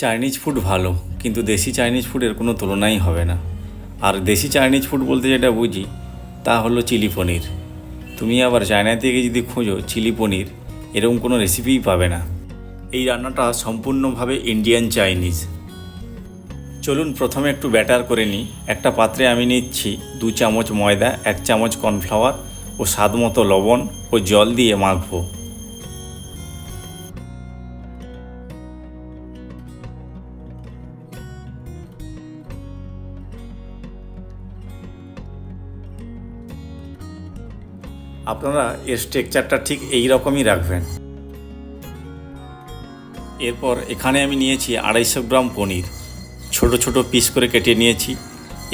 Chinese food ভালো, কিন্তু দেশি চাইনিজ ফুডের কোনো তুলনাই হবে না। আর দেশি চাইনিজ ফুড বলতে যেটা বুঝি তা হলো চিলি পনির। তুমি আবার চায়না থেকে যদি খোঁজো চিলি পনির, এরকম কোনো রেসিপিই পাবে না। এই রান্নাটা সম্পূর্ণভাবে ইন্ডিয়ান চাইনিজ। চলুন প্রথমে একটু ব্যাটার করে নিই। একটা পাত্রে আমি নিচ্ছি 2 চামচ ময়দা, 1 চামচ কর্নফ্লাওয়ার ও স্বাদ মতো লবণ ও জল দিয়ে মাখবো। আপনারা এর স্ট্রাকচারটা ঠিক এই রকমই রাখবেন। এরপর এখানে আমি নিয়েছি 250 গ্রাম পনির, ছোট ছোট পিস করে কেটে নিয়েছি।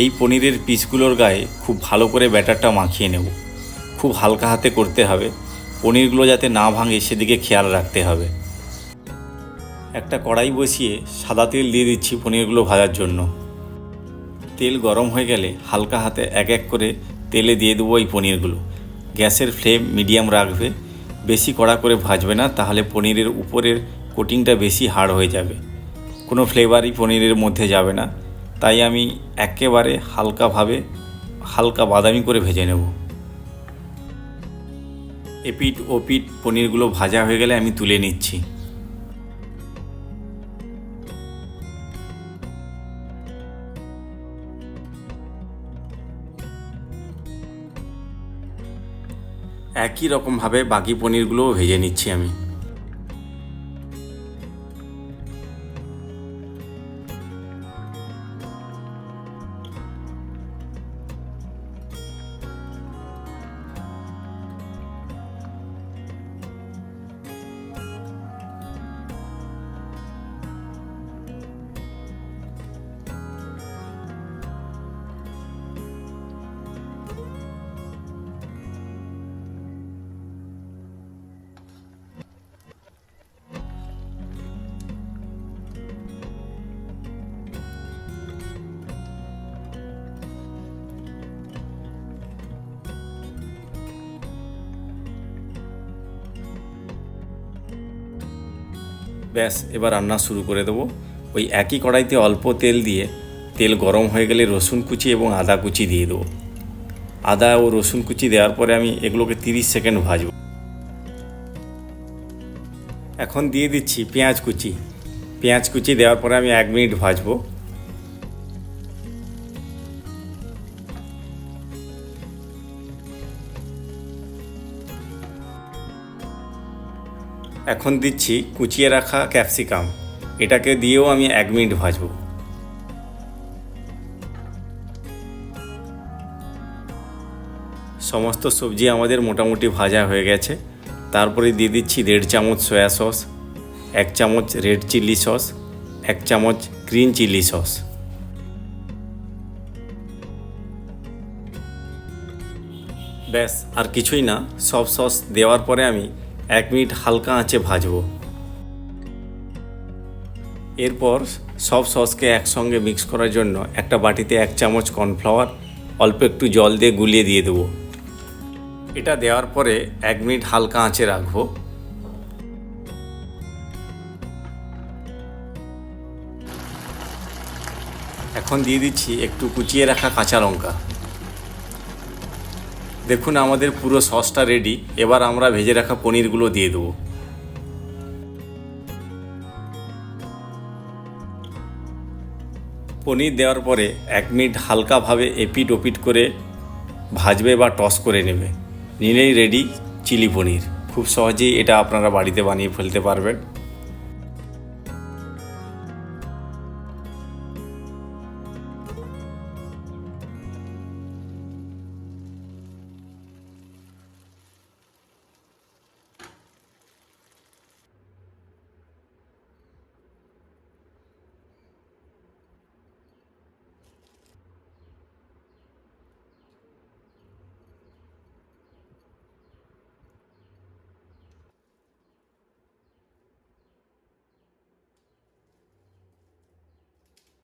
এই পনিরের পিসগুলোর গায়ে খুব ভালো করে ব্যাটারটা মাখিয়ে নেব। খুব হালকা হাতে করতে হবে, পনিরগুলো যাতে না ভাঙে সেদিকে খেয়াল রাখতে হবে। একটা কড়াই বসিয়ে সাদা তেল দিয়ে দিচ্ছি পনিরগুলো ভাজার জন্য। তেল গরম হয়ে গেলে হালকা হাতে এক এক করে তেলে দিয়ে দেবো এই পনিরগুলো। গ্যাসের ফ্লেম মিডিয়াম রাখবে, বেশি কড়া করে ভাজবে না, তাহলে পনিরের উপরের কোটিংটা বেশি হার্ড হয়ে যাবে, কোনো ফ্লেভারই পনিরের মধ্যে যাবে না। তাই আমি একেবারে হালকা বাদামি করে ভেজে নেব। এপিট ওপিট পনিরগুলো ভাজা হয়ে গেলে আমি তুলে নিচ্ছি। একই রকমভাবে বাকি পনিরগুলোও ভেজে নিচ্ছি আমি। ব্যাস, এবার রান্না শুরু করে দেবো। ওই একই কড়াইতে অল্প তেল দিয়ে, তেল গরম হয়ে গেলে রসুন কুচি এবং আদা কুচি দিয়ে দেবো। আদা ও রসুন কুচি দেওয়ার পরে আমি এগুলোকে 30 সেকেন্ড ভাজব। এখন দিয়ে দিচ্ছি পেঁয়াজ কুচি। পেঁয়াজ কুচি দেওয়ার পরে আমি 1 মিনিট ভাজবো। এখন দিচ্ছি কুচিয়ে রাখা ক্যাপসিকাম, এটাকে দিয়েও আমি 1 মিনিট ভাজবো। সমস্ত সবজি আমাদের মোটামুটি ভাজা হয়ে গেছে। তারপরে দিয়ে দিচ্ছি 1.5 চামচ সয়া সস, 1 চামচ রেড চিলি সস, 1 চামচ গ্রিন চিলি সস। ব্যাস, আর কিছুই না। সব সস দেওয়ার পরে আমি 1 মিনিট হালকা আঁচে ভাজবো। এরপর সব সসকে একসঙ্গে মিক্স করার জন্য একটা বাটিতে 1 চামচ কর্নফ্লাওয়ার অল্প একটু জল দিয়ে গুলিয়ে দিয়ে দেবো। এটা দেওয়ার পরে 1 মিনিট হালকা আঁচে রাখবো। এখন দিয়ে দিচ্ছি একটু কুচিয়ে রাখা কাঁচা লঙ্কা। দেখুন আমাদের পুরো সসটা রেডি। এবার আমরা ভেজে রাখা পনিরগুলো দিয়ে দেবো। পনির দেওয়ার পরে 1 মিনিট হালকাভাবে এপিট ওপিট করে ভাজবে বা টস করে নেবে। নিলেই রেডি চিলি পনির। খুব সহজেই এটা আপনারা বাড়িতে বানিয়ে ফেলতে পারবেন।